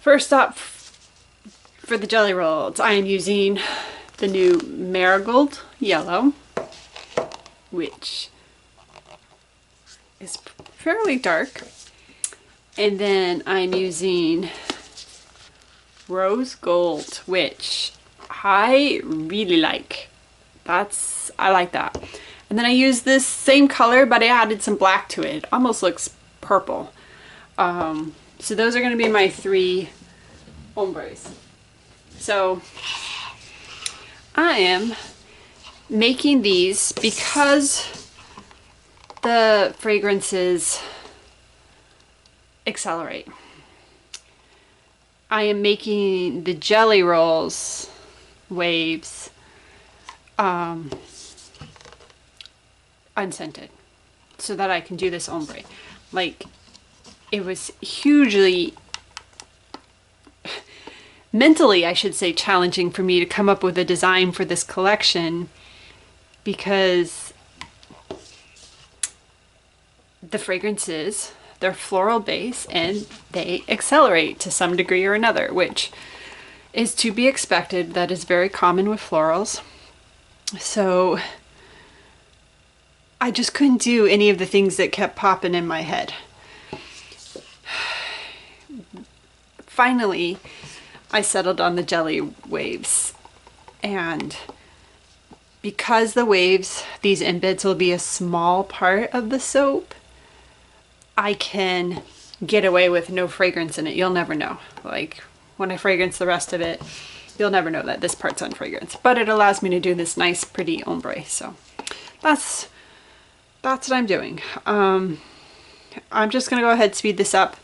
First up, for the jelly rolls, I am using the new Marigold Yellow, which is fairly dark. And then I'm using Rose Gold, which I really like. I like that. And then I used this same color, but I added some black to it. It almost looks purple. So those are going to be my 3 ombres. So I am making these because the fragrances accelerate. I am making the jelly rolls waves unscented so that I can do this ombre. Like, it was hugely mentally, I should say, challenging for me to come up with a design for this collection because the fragrances, they're floral base and they accelerate to some degree or another, which is to be expected. That is very common with florals. So I just couldn't do any of the things that kept popping in my head. Finally, I settled on the jelly waves, and because the waves, these embeds will be a small part of the soap, I can get away with no fragrance in it. You'll never know. Like, when I fragrance the rest of it, you'll never know that this part's unfragranced. But it allows me to do this nice, pretty ombre. So that's what I'm doing. I'm just gonna go ahead and speed this up.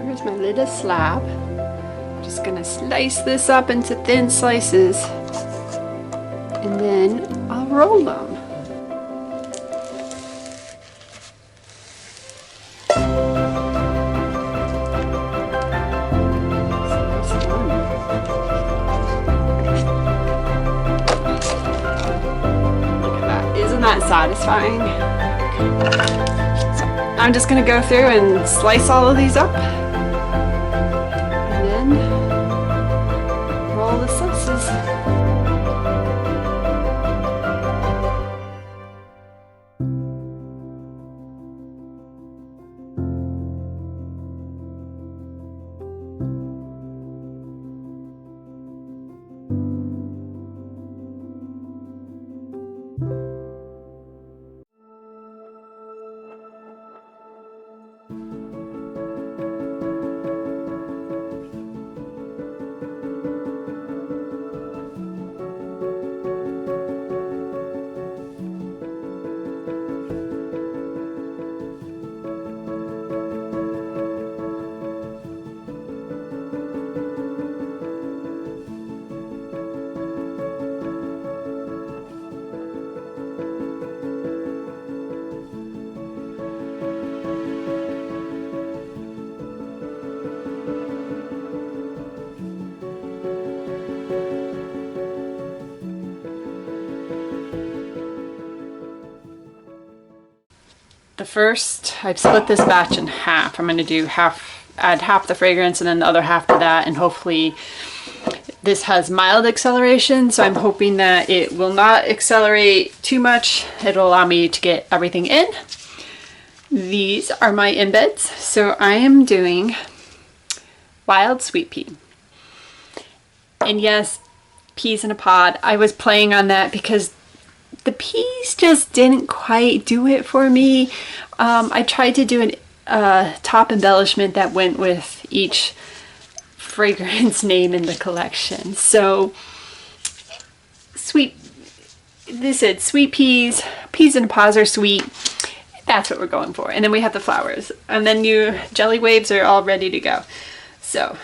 Here's my little slab. I'm just gonna slice this up into thin slices and then I'll roll them. Look at that. Isn't that satisfying? So I'm just gonna go through and slice all of these up. Roll the slices. I've split this batch in half. I'm going to do add half the fragrance and then the other half to that, and hopefully this has mild acceleration, so I'm hoping that it will not accelerate too much. It'll allow me to get everything in. These are my embeds, so I am doing wild sweet pea. And yes, peas in a pod. I was playing on that because the peas just didn't quite do it for me. I tried to do a top embellishment that went with each fragrance name in the collection. So they said sweet peas in a pod are sweet. That's what we're going for. And then we have the flowers. And then jelly waves are all ready to go. So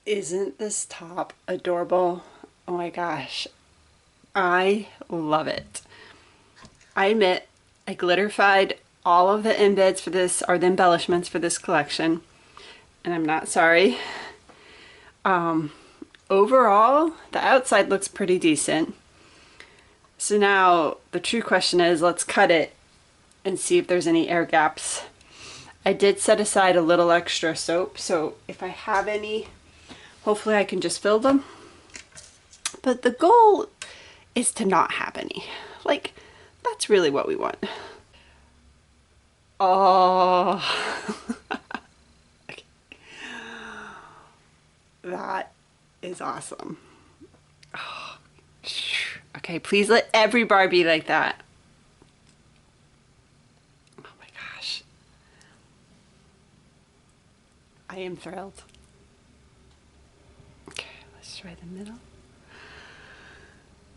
isn't this top adorable? Oh my gosh, I love it. I admit I glitterified all of the embeds for this, or the embellishments for this collection, and I'm not sorry. Overall, the outside looks pretty decent. So now the true question is, let's cut it and see if there's any air gaps. I did set aside a little extra soap, so if I have any, hopefully I can just fill them. But the goal is to not have any. Like, that's really what we want. Oh, That is awesome. Oh, okay, please let every bar be like that. Oh my gosh. I am thrilled. Okay, let's try the middle.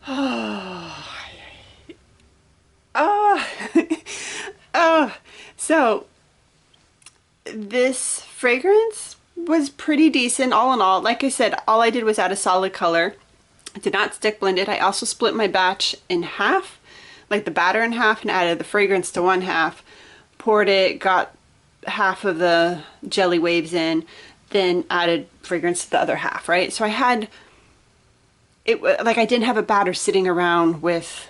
Oh, oh, oh. So this fragrance was pretty decent all in all. Like I said, all I did was add a solid color. I did not stick blend it. I also split my batch in half, like the batter in half, and added the fragrance to one half. Poured it, got half of the jelly waves in, then added fragrance to the other half, right? So I had it like I didn't have a batter sitting around with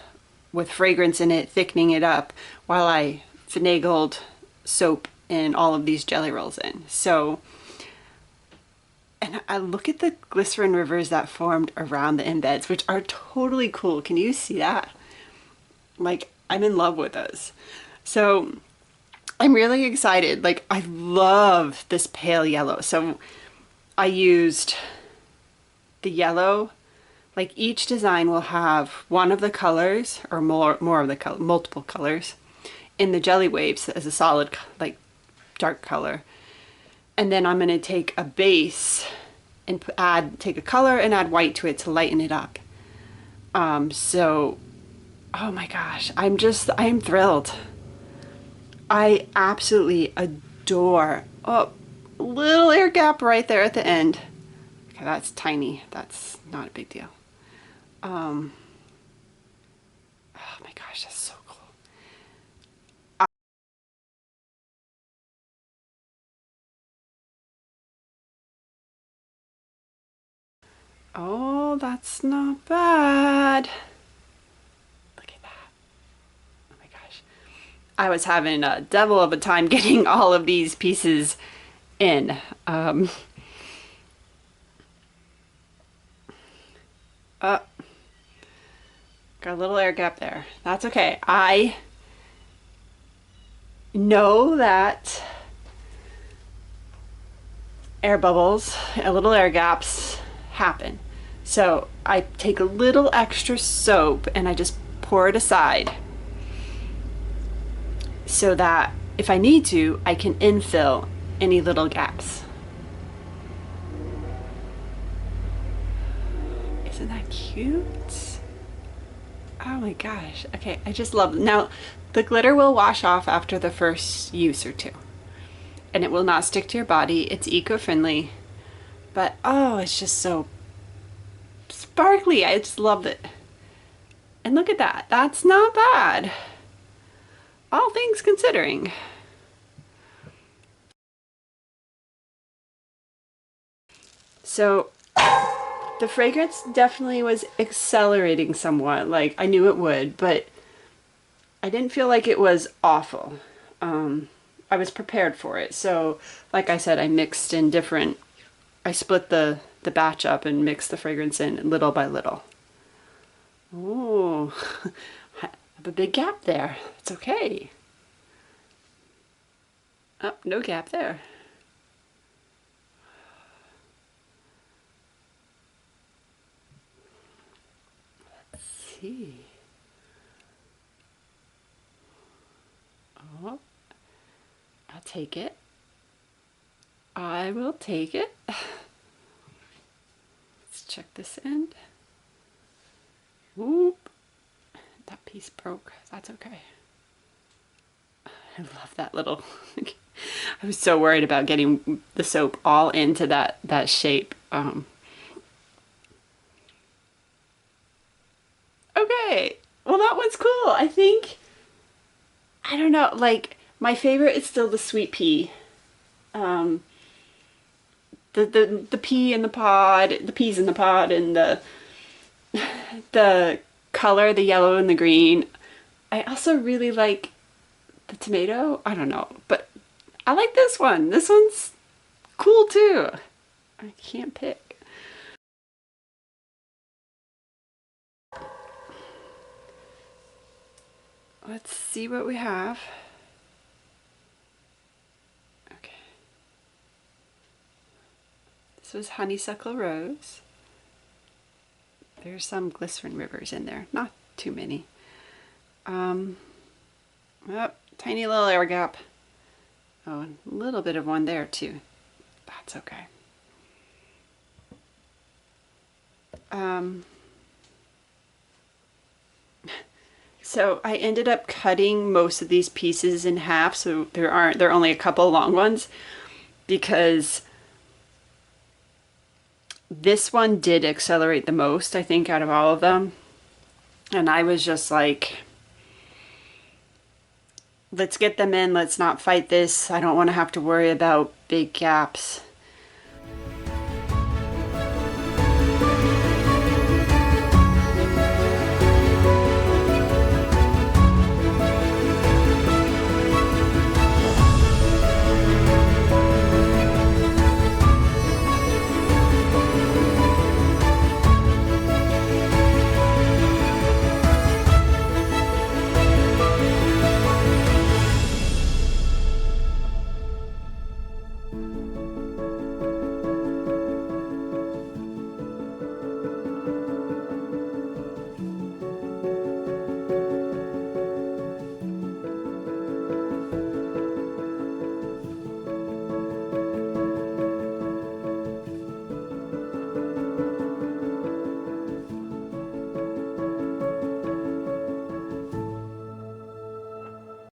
fragrance in it, thickening it up while I finagled soap and all of these jelly rolls in. So, and I look at the glycerin rivers that formed around the embeds, which are totally cool. Can you see that? Like, I'm in love with those. So I'm really excited. Like, I love this pale yellow. So I used the yellow. Like, each design will have one of the colors or more of the color, multiple colors in the jelly waves as a solid, like, dark color. And then I'm going to take a base and take a color and add white to it to lighten it up. So, oh my gosh, I'm thrilled. I absolutely adore, oh, little air gap right there at the end. Okay, that's tiny. That's not a big deal. Oh my gosh, that's so cool. Oh, that's not bad. Look at that. Oh my gosh. I was having a devil of a time getting all of these pieces in. Uh, got a little air gap there. That's okay. I know that air bubbles, little air gaps happen. So I take a little extra soap and I just pour it aside so that if I need to, I can infill any little gaps. Isn't that cute? Oh my gosh. Okay, I just love it. Now, the glitter will wash off after the first use or two. And it will not stick to your body. It's eco-friendly. But oh, it's just so sparkly. I just love it. And look at that. That's not bad. All things considering. So the fragrance definitely was accelerating somewhat. Like, I knew it would, but I didn't feel like it was awful. I was prepared for it. So, like I said, I mixed in different, I split the batch up and mixed the fragrance in little by little. Oh, I have a big gap there. It's okay. Oh, no gap there. Let's see. Oh, I'll take it. I will take it. Let's check this end. Whoop. That piece broke. That's okay. I love that little... I was so worried about getting the soap all into that shape. Okay. Well, that one's cool. I think... I don't know. Like, my favorite is still the sweet pea. The pea in the pod, the peas in the pod, and the color, the yellow and the green. I also really like the tomato. I don't know, but I like this one. This one's cool too. I can't pick. Let's see what we have. Okay. This was honeysuckle rose. There's some glycerin rivers in there, not too many. Oh, tiny little air gap. Oh, a little bit of one there too. That's okay. So I ended up cutting most of these pieces in half, so there are only a couple long ones, because this one did accelerate the most, I think, out of all of them. And I was just like, let's get them in, let's not fight this. I don't want to have to worry about big gaps.